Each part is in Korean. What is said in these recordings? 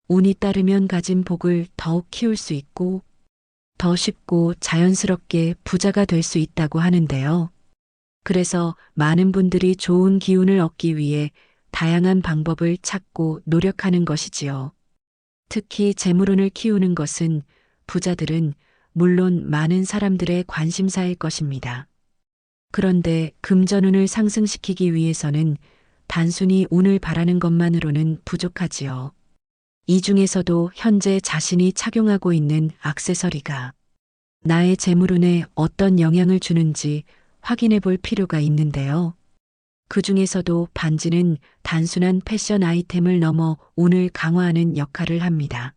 운이 따르면 가진 복을 더욱 키울 수 있고 더 쉽고 자연스럽게 부자가 될 수 있다고 하는데요. 그래서 많은 분들이 좋은 기운을 얻기 위해 다양한 방법을 찾고 노력하는 것이지요. 특히 재물운을 키우는 것은 부자들은 물론 많은 사람들의 관심사일 것입니다. 그런데 금전운을 상승시키기 위해서는 단순히 운을 바라는 것만으로는 부족하지요. 이 중에서도 현재 자신이 착용하고 있는 액세서리가 나의 재물운에 어떤 영향을 주는지 확인해 볼 필요가 있는데요. 그 중에서도 반지는 단순한 패션 아이템을 넘어 운을 강화하는 역할을 합니다.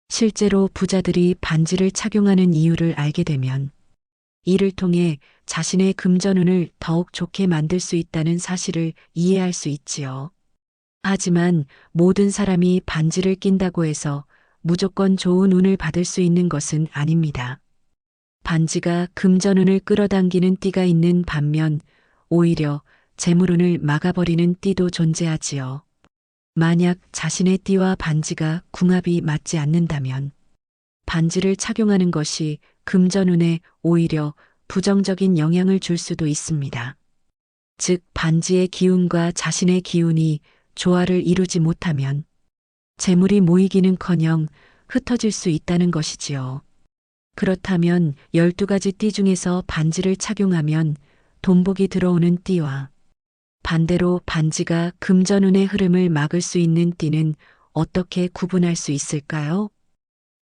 실제로 부자들이 반지를 착용하는 이유를 알게 되면 이를 통해 자신의 금전운을 더욱 좋게 만들 수 있다는 사실을 이해할 수 있지요. 하지만 모든 사람이 반지를 낀다고 해서 무조건 좋은 운을 받을 수 있는 것은 아닙니다. 반지가 금전운을 끌어당기는 띠가 있는 반면 오히려 재물운을 막아버리는 띠도 존재하지요. 만약 자신의 띠와 반지가 궁합이 맞지 않는다면 반지를 착용하는 것이 금전운에 오히려 부정적인 영향을 줄 수도 있습니다. 즉, 반지의 기운과 자신의 기운이 조화를 이루지 못하면 재물이 모이기는커녕 흩어질 수 있다는 것이지요. 그렇다면 12가지 띠 중에서 반지를 착용하면 돈복이 들어오는 띠와 반대로 반지가 금전운의 흐름을 막을 수 있는 띠는 어떻게 구분할 수 있을까요?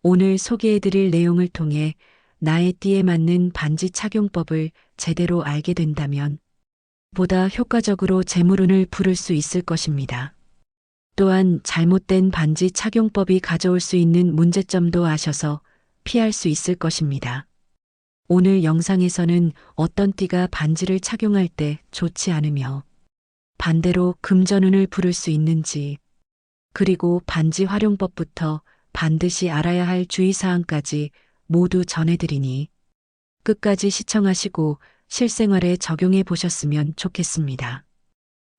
오늘 소개해드릴 내용을 통해 나의 띠에 맞는 반지 착용법을 제대로 알게 된다면 보다 효과적으로 재물운을 부를 수 있을 것입니다. 또한 잘못된 반지 착용법이 가져올 수 있는 문제점도 아셔서 피할 수 있을 것입니다. 오늘 영상에서는 어떤 띠가 반지를 착용할 때 좋지 않으며 반대로 금전운을 부를 수 있는지, 그리고 반지 활용법부터 반드시 알아야 할 주의사항까지 모두 전해드리니 끝까지 시청하시고 실생활에 적용해 보셨으면 좋겠습니다.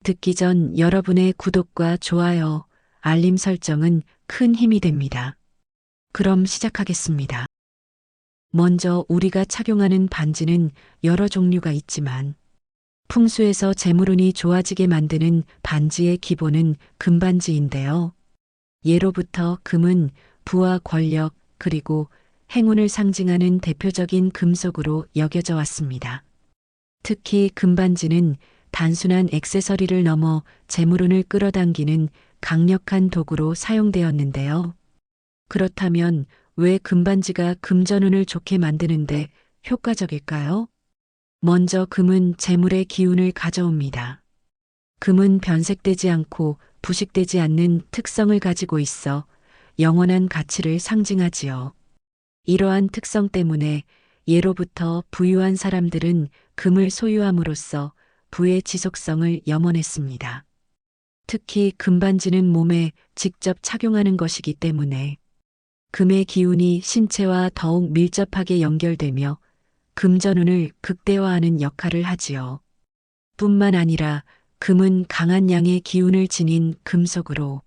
듣기 전 여러분의 구독과 좋아요, 알림 설정은 큰 힘이 됩니다. 그럼 시작하겠습니다. 먼저 우리가 착용하는 반지는 여러 종류가 있지만 풍수에서 재물운이 좋아지게 만드는 반지의 기본은 금반지인데요. 예로부터 금은 부와 권력 그리고 행운을 상징하는 대표적인 금속으로 여겨져 왔습니다. 특히 금반지는 단순한 액세서리를 넘어 재물운을 끌어당기는 강력한 도구로 사용되었는데요. 그렇다면 왜 금반지가 금전운을 좋게 만드는데 효과적일까요? 먼저 금은 재물의 기운을 가져옵니다. 금은 변색되지 않고 부식되지 않는 특성을 가지고 있어 영원한 가치를 상징하지요. 이러한 특성 때문에 예로부터 부유한 사람들은 금을 소유함으로써 부의 지속성을 염원했습니다. 특히 금반지는 몸에 직접 착용하는 것이기 때문에 금의 기운이 신체와 더욱 밀접하게 연결되며 금전운을 극대화하는 역할을 하지요. 뿐만 아니라 금은 강한 양의 기운을 지닌 금속으로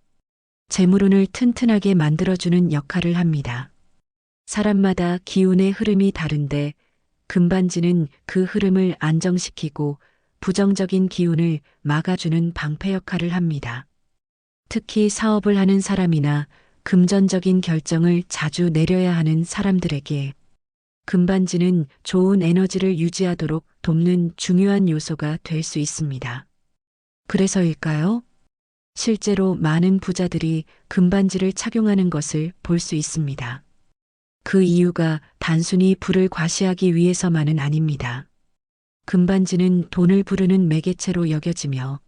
재물운을 튼튼하게 만들어주는 역할을 합니다. 사람마다 기운의 흐름이 다른데 금반지는 그 흐름을 안정시키고 부정적인 기운을 막아주는 방패 역할을 합니다. 특히 사업을 하는 사람이나 금전적인 결정을 자주 내려야 하는 사람들에게 금반지는 좋은 에너지를 유지하도록 돕는 중요한 요소가 될 수 있습니다. 그래서일까요? 실제로 많은 부자들이 금반지를 착용하는 것을 볼 수 있습니다. 그 이유가 단순히 부를 과시하기 위해서만은 아닙니다. 금반지는 돈을 부르는 매개체로 여겨지며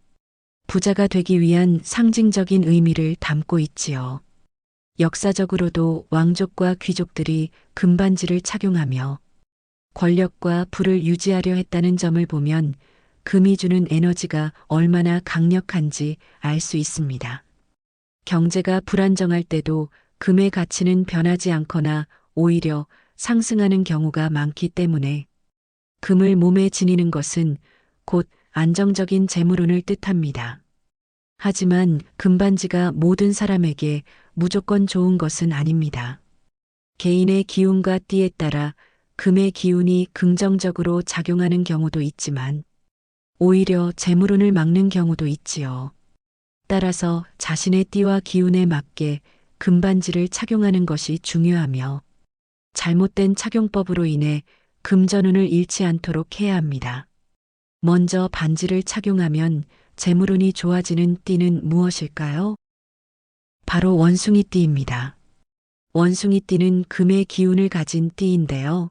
부자가 되기 위한 상징적인 의미를 담고 있지요. 역사적으로도 왕족과 귀족들이 금반지를 착용하며 권력과 부를 유지하려 했다는 점을 보면 금이 주는 에너지가 얼마나 강력한지 알 수 있습니다. 경제가 불안정할 때도 금의 가치는 변하지 않거나 오히려 상승하는 경우가 많기 때문에 금을 몸에 지니는 것은 곧 안정적인 재물운을 뜻합니다. 하지만 금반지가 모든 사람에게 무조건 좋은 것은 아닙니다. 개인의 기운과 띠에 따라 금의 기운이 긍정적으로 작용하는 경우도 있지만 오히려 재물운을 막는 경우도 있지요. 따라서 자신의 띠와 기운에 맞게 금반지를 착용하는 것이 중요하며 잘못된 착용법으로 인해 금전운을 잃지 않도록 해야 합니다. 먼저 반지를 착용하면 재물운이 좋아지는 띠는 무엇일까요? 바로 원숭이띠입니다. 원숭이띠는 금의 기운을 가진 띠인데요.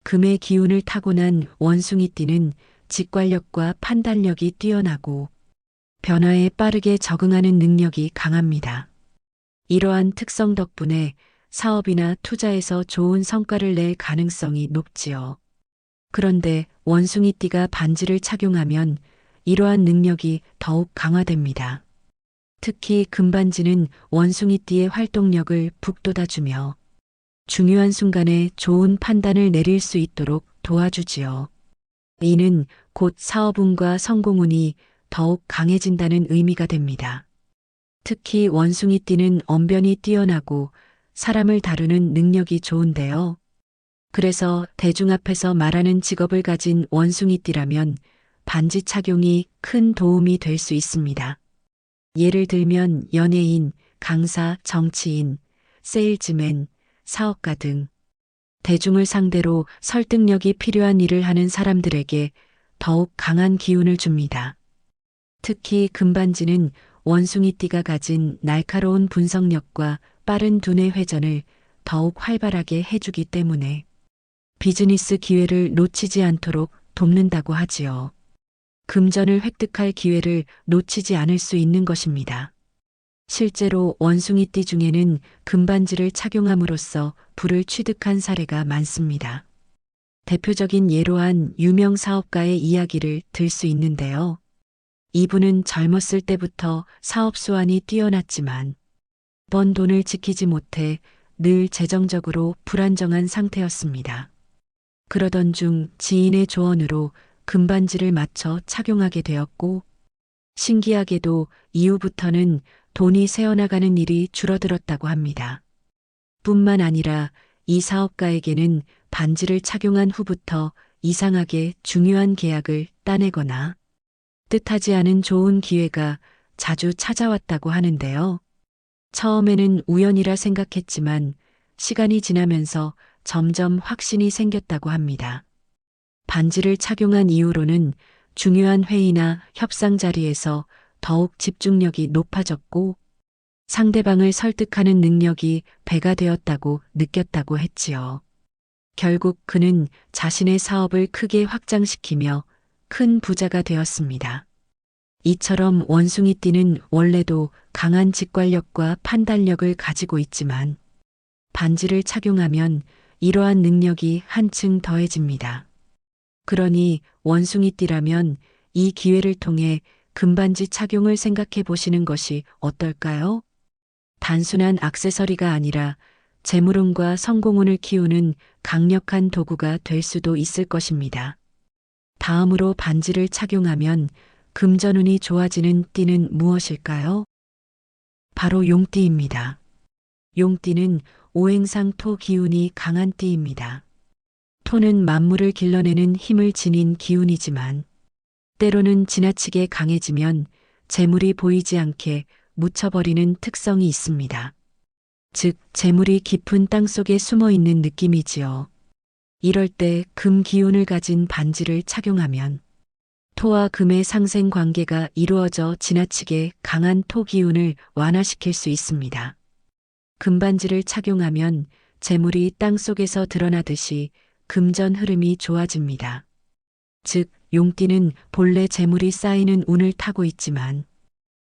금의 기운을 타고난 원숭이띠는 직관력과 판단력이 뛰어나고 변화에 빠르게 적응하는 능력이 강합니다. 이러한 특성 덕분에 사업이나 투자에서 좋은 성과를 낼 가능성이 높지요. 그런데 원숭이띠가 반지를 착용하면 이러한 능력이 더욱 강화됩니다. 특히 금반지는 원숭이띠의 활동력을 북돋아주며 중요한 순간에 좋은 판단을 내릴 수 있도록 도와주지요. 이는 곧 사업운과 성공운이 더욱 강해진다는 의미가 됩니다. 특히 원숭이띠는 언변이 뛰어나고 사람을 다루는 능력이 좋은데요. 그래서 대중 앞에서 말하는 직업을 가진 원숭이띠라면 반지 착용이 큰 도움이 될 수 있습니다. 예를 들면 연예인, 강사, 정치인, 세일즈맨, 사업가 등 대중을 상대로 설득력이 필요한 일을 하는 사람들에게 더욱 강한 기운을 줍니다. 특히 금반지는 원숭이띠가 가진 날카로운 분석력과 빠른 두뇌 회전을 더욱 활발하게 해주기 때문에 비즈니스 기회를 놓치지 않도록 돕는다고 하지요. 금전을 획득할 기회를 놓치지 않을 수 있는 것입니다. 실제로 원숭이띠 중에는 금반지를 착용함으로써 부를 취득한 사례가 많습니다. 대표적인 예로 한 유명 사업가의 이야기를 들 수 있는데요. 이분은 젊었을 때부터 사업 수완이 뛰어났지만 번 돈을 지키지 못해 늘 재정적으로 불안정한 상태였습니다. 그러던 중 지인의 조언으로 금반지를 맞춰 착용하게 되었고 신기하게도 이후부터는 돈이 새어나가는 일이 줄어들었다고 합니다. 뿐만 아니라 이 사업가에게는 반지를 착용한 후부터 이상하게 중요한 계약을 따내거나 뜻하지 않은 좋은 기회가 자주 찾아왔다고 하는데요. 처음에는 우연이라 생각했지만 시간이 지나면서 점점 확신이 생겼다고 합니다. 반지를 착용한 이후로는 중요한 회의나 협상 자리에서 더욱 집중력이 높아졌고 상대방을 설득하는 능력이 배가 되었다고 느꼈다고 했지요. 결국 그는 자신의 사업을 크게 확장시키며 큰 부자가 되었습니다. 이처럼 원숭이띠는 원래도 강한 직관력과 판단력을 가지고 있지만 반지를 착용하면 이러한 능력이 한층 더해집니다. 그러니 원숭이띠라면 이 기회를 통해 금반지 착용을 생각해 보시는 것이 어떨까요? 단순한 액세서리가 아니라 재물운과 성공운을 키우는 강력한 도구가 될 수도 있을 것입니다. 다음으로 반지를 착용하면 금전운이 좋아지는 띠는 무엇일까요? 바로 용띠입니다. 용띠는 오행상 토 기운이 강한 띠입니다. 토는 만물을 길러내는 힘을 지닌 기운이지만 때로는 지나치게 강해지면 재물이 보이지 않게 묻혀버리는 특성이 있습니다. 즉, 재물이 깊은 땅 속에 숨어 있는 느낌이지요. 이럴 때 금 기운을 가진 반지를 착용하면 토와 금의 상생 관계가 이루어져 지나치게 강한 토 기운을 완화시킬 수 있습니다. 금반지를 착용하면 재물이 땅 속에서 드러나듯이 금전 흐름이 좋아집니다. 즉, 용띠는 본래 재물이 쌓이는 운을 타고 있지만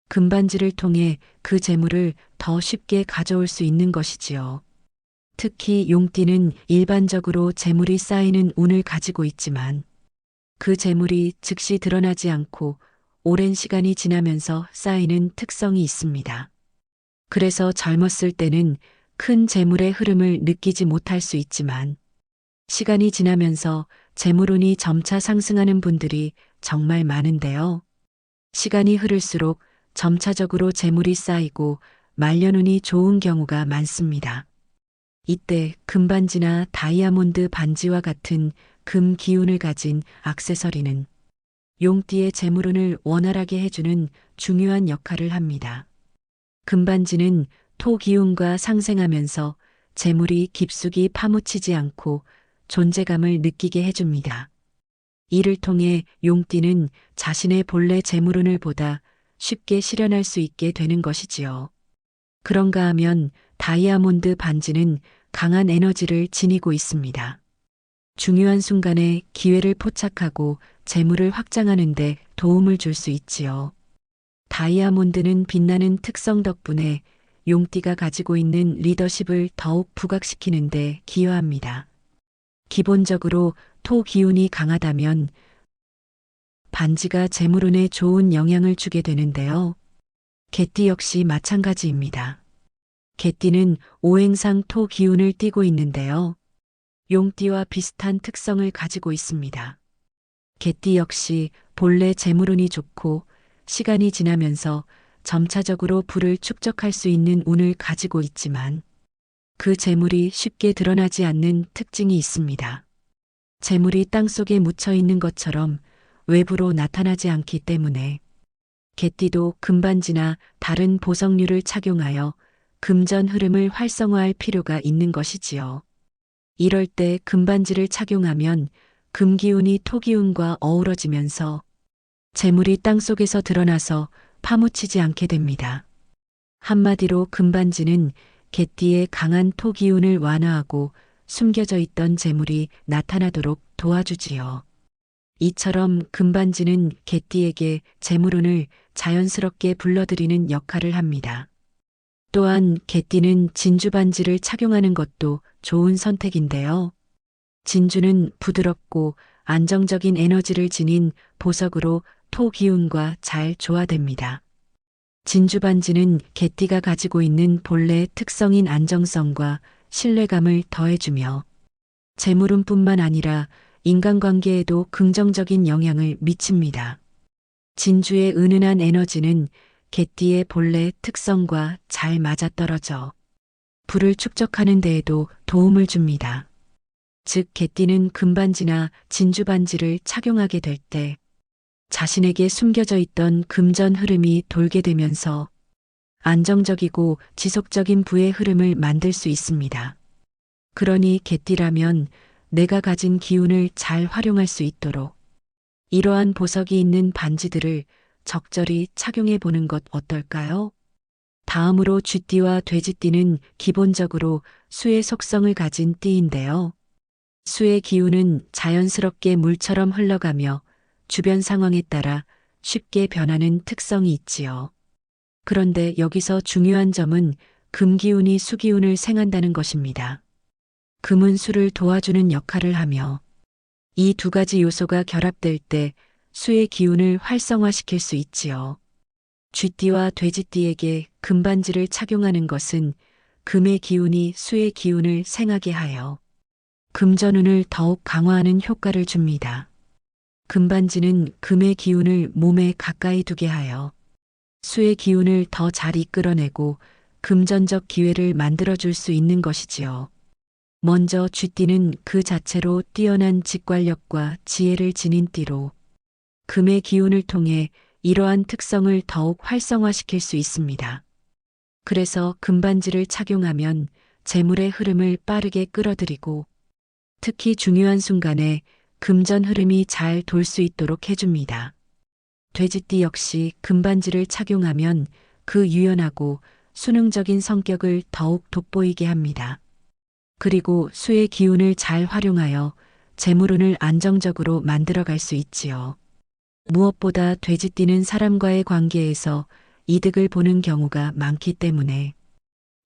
금반지를 통해 그 재물을 더 쉽게 가져올 수 있는 것이지요. 특히 용띠는 일반적으로 재물이 쌓이는 운을 가지고 있지만 그 재물이 즉시 드러나지 않고 오랜 시간이 지나면서 쌓이는 특성이 있습니다. 그래서 젊었을 때는 큰 재물의 흐름을 느끼지 못할 수 있지만 시간이 지나면서 재물운이 점차 상승하는 분들이 정말 많은데요. 시간이 흐를수록 점차적으로 재물이 쌓이고 말년운이 좋은 경우가 많습니다. 이때 금반지나 다이아몬드 반지와 같은 금 기운을 가진 액세서리는 용띠의 재물운을 원활하게 해주는 중요한 역할을 합니다. 금반지는 토 기운과 상생하면서 재물이 깊숙이 파묻히지 않고 존재감을 느끼게 해줍니다. 이를 통해 용띠는 자신의 본래 재물운을 보다 쉽게 실현할 수 있게 되는 것이지요. 그런가 하면 다이아몬드 반지는 강한 에너지를 지니고 있습니다. 중요한 순간에 기회를 포착하고 재물을 확장하는 데 도움을 줄 수 있지요. 다이아몬드는 빛나는 특성 덕분에 용띠가 가지고 있는 리더십을 더욱 부각시키는 데 기여합니다. 기본적으로 토 기운이 강하다면 반지가 재물운에 좋은 영향을 주게 되는데요. 개띠 역시 마찬가지입니다. 개띠는 오행상 토 기운을 띠고 있는데요. 용띠와 비슷한 특성을 가지고 있습니다. 개띠 역시 본래 재물운이 좋고 시간이 지나면서 점차적으로 부를 축적할 수 있는 운을 가지고 있지만 그 재물이 쉽게 드러나지 않는 특징이 있습니다. 재물이 땅속에 묻혀 있는 것처럼 외부로 나타나지 않기 때문에 개띠도 금반지나 다른 보석류를 착용하여 금전 흐름을 활성화할 필요가 있는 것이지요. 이럴 때 금반지를 착용하면 금기운이 토기운과 어우러지면서 재물이 땅속에서 드러나서 파묻히지 않게 됩니다. 한마디로 금반지는 개띠의 강한 토기운을 완화하고 숨겨져 있던 재물이 나타나도록 도와주지요. 이처럼 금반지는 개띠에게 재물운을 자연스럽게 불러들이는 역할을 합니다. 또한 개띠는 진주반지를 착용하는 것도 좋은 선택인데요. 진주는 부드럽고 안정적인 에너지를 지닌 보석으로 토 기운과 잘 조화됩니다. 진주반지는 개띠가 가지고 있는 본래 특성인 안정성과 신뢰감을 더해주며 재물운뿐만 아니라 인간관계에도 긍정적인 영향을 미칩니다. 진주의 은은한 에너지는 개띠의 본래 특성과 잘 맞아떨어져 불을 축적하는 데에도 도움을 줍니다. 즉 개띠는 금반지나 진주반지를 착용하게 될 때 자신에게 숨겨져 있던 금전 흐름이 돌게 되면서 안정적이고 지속적인 부의 흐름을 만들 수 있습니다. 그러니 개띠라면 내가 가진 기운을 잘 활용할 수 있도록 이러한 보석이 있는 반지들을 적절히 착용해 보는 것 어떨까요? 다음으로 쥐띠와 돼지띠는 기본적으로 수의 속성을 가진 띠인데요. 수의 기운은 자연스럽게 물처럼 흘러가며 주변 상황에 따라 쉽게 변하는 특성이 있지요. 그런데 여기서 중요한 점은 금기운이 수기운을 생한다는 것입니다. 금은 수를 도와주는 역할을 하며 이 두 가지 요소가 결합될 때 수의 기운을 활성화시킬 수 있지요. 쥐띠와 돼지띠에게 금반지를 착용하는 것은 금의 기운이 수의 기운을 생하게 하여 금전운을 더욱 강화하는 효과를 줍니다. 금반지는 금의 기운을 몸에 가까이 두게 하여 수의 기운을 더 잘 이끌어내고 금전적 기회를 만들어줄 수 있는 것이지요. 먼저 쥐띠는 그 자체로 뛰어난 직관력과 지혜를 지닌 띠로 금의 기운을 통해 이러한 특성을 더욱 활성화시킬 수 있습니다. 그래서 금반지를 착용하면 재물의 흐름을 빠르게 끌어들이고 특히 중요한 순간에 금전 흐름이 잘 돌 수 있도록 해줍니다. 돼지띠 역시 금반지를 착용하면 그 유연하고 수능적인 성격을 더욱 돋보이게 합니다. 그리고 수의 기운을 잘 활용하여 재물운을 안정적으로 만들어갈 수 있지요. 무엇보다 돼지띠는 사람과의 관계에서 이득을 보는 경우가 많기 때문에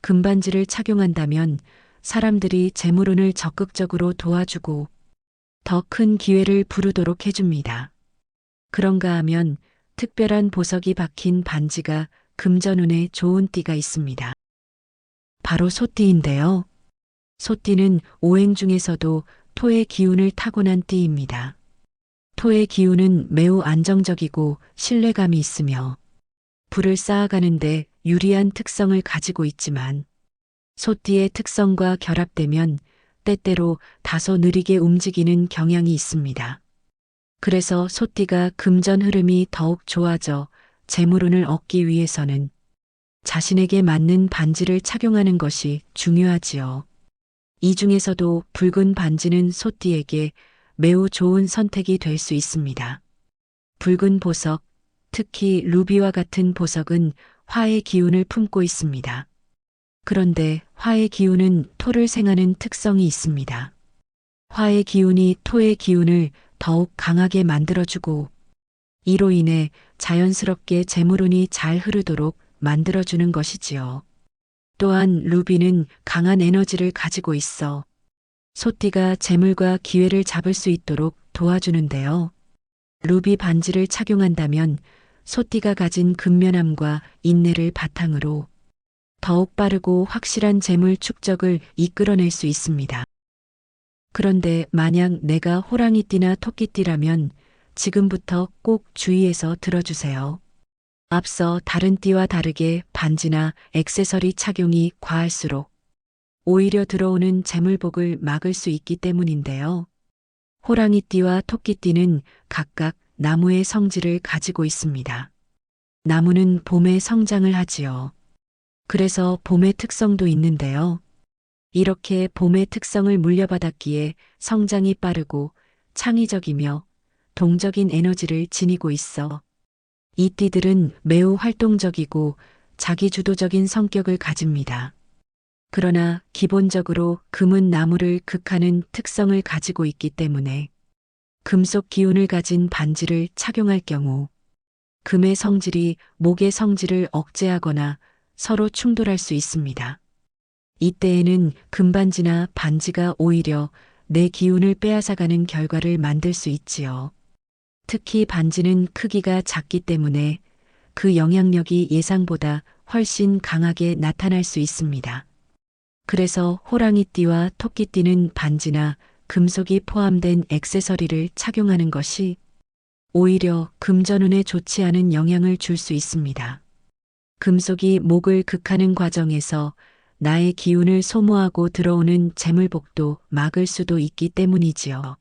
금반지를 착용한다면 사람들이 재물운을 적극적으로 도와주고 더 큰 기회를 부르도록 해줍니다. 그런가 하면 특별한 보석이 박힌 반지가 금전운에 좋은 띠가 있습니다. 바로 소띠인데요. 소띠는 오행 중에서도 토의 기운을 타고난 띠입니다. 토의 기운은 매우 안정적이고 신뢰감이 있으며 불을 쌓아가는데 유리한 특성을 가지고 있지만 소띠의 특성과 결합되면 때때로 다소 느리게 움직이는 경향이 있습니다. 그래서 소띠가 금전 흐름이 더욱 좋아져 재물운을 얻기 위해서는 자신에게 맞는 반지를 착용하는 것이 중요하지요. 이 중에서도 붉은 반지는 소띠에게 매우 좋은 선택이 될 수 있습니다. 붉은 보석, 특히 루비와 같은 보석은 화의 기운을 품고 있습니다. 그런데 화의 기운은 토를 생하는 특성이 있습니다. 화의 기운이 토의 기운을 더욱 강하게 만들어주고 이로 인해 자연스럽게 재물운이 잘 흐르도록 만들어주는 것이지요. 또한 루비는 강한 에너지를 가지고 있어 소띠가 재물과 기회를 잡을 수 있도록 도와주는데요. 루비 반지를 착용한다면 소띠가 가진 근면함과 인내를 바탕으로 더욱 빠르고 확실한 재물 축적을 이끌어낼 수 있습니다. 그런데 만약 내가 호랑이띠나 토끼띠라면 지금부터 꼭 주의해서 들어주세요. 앞서 다른 띠와 다르게 반지나 액세서리 착용이 과할수록 오히려 들어오는 재물복을 막을 수 있기 때문인데요. 호랑이띠와 토끼띠는 각각 나무의 성질을 가지고 있습니다. 나무는 봄에 성장을 하지요. 그래서 봄의 특성도 있는데요. 이렇게 봄의 특성을 물려받았기에 성장이 빠르고 창의적이며 동적인 에너지를 지니고 있어 이 띠들은 매우 활동적이고 자기주도적인 성격을 가집니다. 그러나 기본적으로 금은 나무를 극하는 특성을 가지고 있기 때문에 금속 기운을 가진 반지를 착용할 경우 금의 성질이 목의 성질을 억제하거나 서로 충돌할 수 있습니다. 이때에는 금반지나 반지가 오히려 내 기운을 빼앗아가는 결과를 만들 수 있지요. 특히 반지는 크기가 작기 때문에 그 영향력이 예상보다 훨씬 강하게 나타날 수 있습니다. 그래서 호랑이띠와 토끼띠는 반지나 금속이 포함된 액세서리를 착용하는 것이 오히려 금전운에 좋지 않은 영향을 줄 수 있습니다. 금속이 목을 극하는 과정에서 나의 기운을 소모하고 들어오는 재물복도 막을 수도 있기 때문이지요.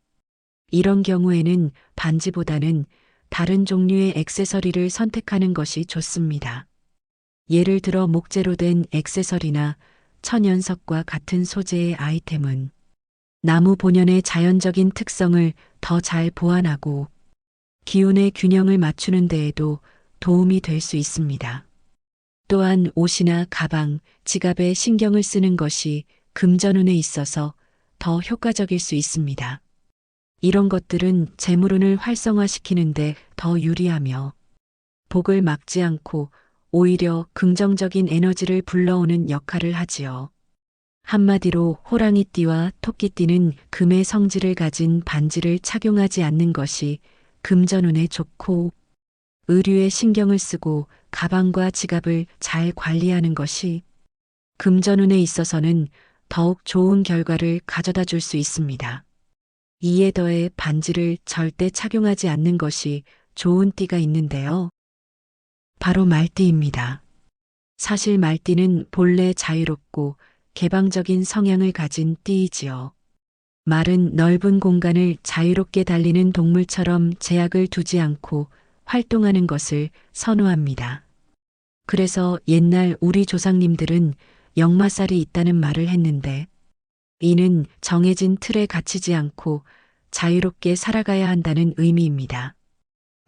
이런 경우에는 반지보다는 다른 종류의 액세서리를 선택하는 것이 좋습니다. 예를 들어 목재로 된 액세서리나 천연석과 같은 소재의 아이템은 나무 본연의 자연적인 특성을 더 잘 보완하고 기운의 균형을 맞추는 데에도 도움이 될 수 있습니다. 또한 옷이나 가방, 지갑에 신경을 쓰는 것이 금전운에 있어서 더 효과적일 수 있습니다. 이런 것들은 재물운을 활성화시키는데 더 유리하며 복을 막지 않고 오히려 긍정적인 에너지를 불러오는 역할을 하지요. 한마디로 호랑이띠와 토끼띠는 금의 성질을 가진 반지를 착용하지 않는 것이 금전운에 좋고 의류에 신경을 쓰고 가방과 지갑을 잘 관리하는 것이 금전운에 있어서는 더욱 좋은 결과를 가져다 줄 수 있습니다. 이에 더해 반지를 절대 착용하지 않는 것이 좋은 띠가 있는데요. 바로 말띠입니다. 사실 말띠는 본래 자유롭고 개방적인 성향을 가진 띠이지요. 말은 넓은 공간을 자유롭게 달리는 동물처럼 제약을 두지 않고 활동하는 것을 선호합니다. 그래서 옛날 우리 조상님들은 역마살이 있다는 말을 했는데 이는 정해진 틀에 갇히지 않고 자유롭게 살아가야 한다는 의미입니다.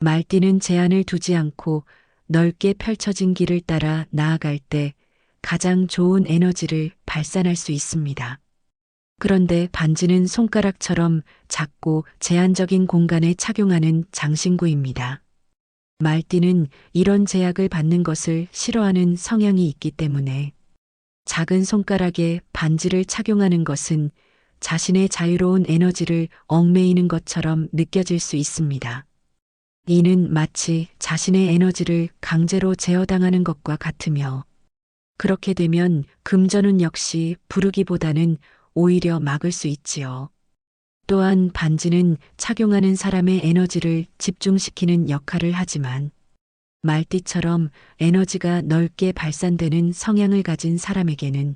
말띠는 제한을 두지 않고 넓게 펼쳐진 길을 따라 나아갈 때 가장 좋은 에너지를 발산할 수 있습니다. 그런데 반지는 손가락처럼 작고 제한적인 공간에 착용하는 장신구입니다. 말띠는 이런 제약을 받는 것을 싫어하는 성향이 있기 때문에 작은 손가락에 반지를 착용하는 것은 자신의 자유로운 에너지를 얽매이는 것처럼 느껴질 수 있습니다. 이는 마치 자신의 에너지를 강제로 제어당하는 것과 같으며 그렇게 되면 금전운 역시 부르기보다는 오히려 막을 수 있지요. 또한 반지는 착용하는 사람의 에너지를 집중시키는 역할을 하지만 말띠처럼 에너지가 넓게 발산되는 성향을 가진 사람에게는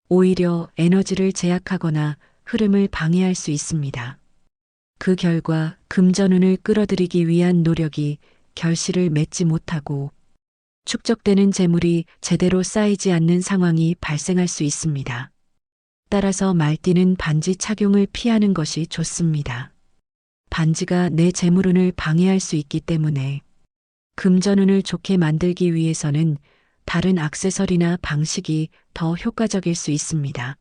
오히려 에너지를 제약하거나 흐름을 방해할 수 있습니다. 그 결과 금전운을 끌어들이기 위한 노력이 결실을 맺지 못하고 축적되는 재물이 제대로 쌓이지 않는 상황이 발생할 수 있습니다. 따라서 말띠는 반지 착용을 피하는 것이 좋습니다. 반지가 내 재물운을 방해할 수 있기 때문에 금전운을 좋게 만들기 위해서는 다른 액세서리나 방식이 더 효과적일 수 있습니다.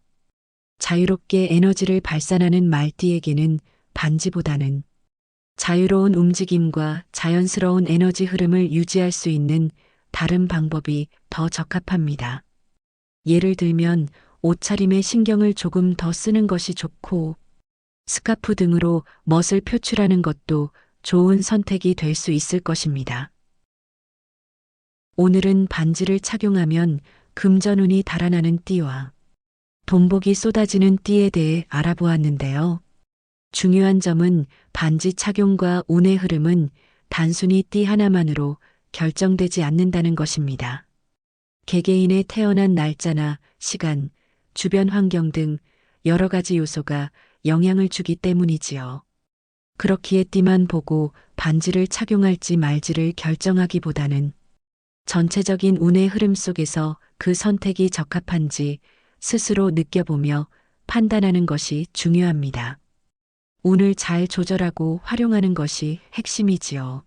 자유롭게 에너지를 발산하는 말띠에게는 반지보다는 자유로운 움직임과 자연스러운 에너지 흐름을 유지할 수 있는 다른 방법이 더 적합합니다. 예를 들면 옷차림에 신경을 조금 더 쓰는 것이 좋고 스카프 등으로 멋을 표출하는 것도 좋은 선택이 될 수 있을 것입니다. 오늘은 반지를 착용하면 금전운이 달아나는 띠와 돈복이 쏟아지는 띠에 대해 알아보았는데요. 중요한 점은 반지 착용과 운의 흐름은 단순히 띠 하나만으로 결정되지 않는다는 것입니다. 개개인의 태어난 날짜나 시간, 주변 환경 등 여러 가지 요소가 영향을 주기 때문이지요. 그렇기에 띠만 보고 반지를 착용할지 말지를 결정하기보다는 전체적인 운의 흐름 속에서 그 선택이 적합한지 스스로 느껴보며 판단하는 것이 중요합니다. 운을 잘 조절하고 활용하는 것이 핵심이지요.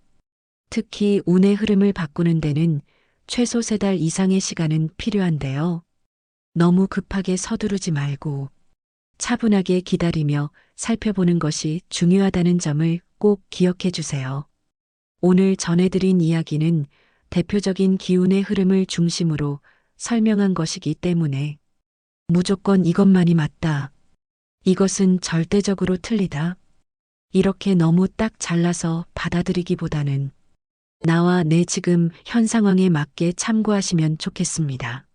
특히 운의 흐름을 바꾸는 데는 최소 3달 이상의 시간은 필요한데요. 너무 급하게 서두르지 말고 차분하게 기다리며 살펴보는 것이 중요하다는 점을 꼭 기억해 주세요. 오늘 전해드린 이야기는 대표적인 기운의 흐름을 중심으로 설명한 것이기 때문에 무조건 이것만이 맞다. 이것은 절대적으로 틀리다. 이렇게 너무 딱 잘라서 받아들이기보다는 나와 내 지금 현 상황에 맞게 참고하시면 좋겠습니다.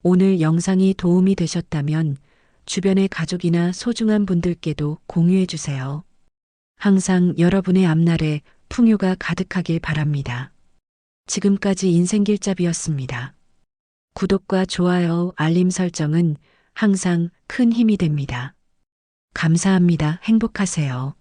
오늘 영상이 도움이 되셨다면 주변의 가족이나 소중한 분들께도 공유해 주세요. 항상 여러분의 앞날에 풍요가 가득하길 바랍니다. 지금까지 인생길잡이였습니다. 구독과 좋아요, 알림 설정은 항상 큰 힘이 됩니다. 감사합니다. 행복하세요.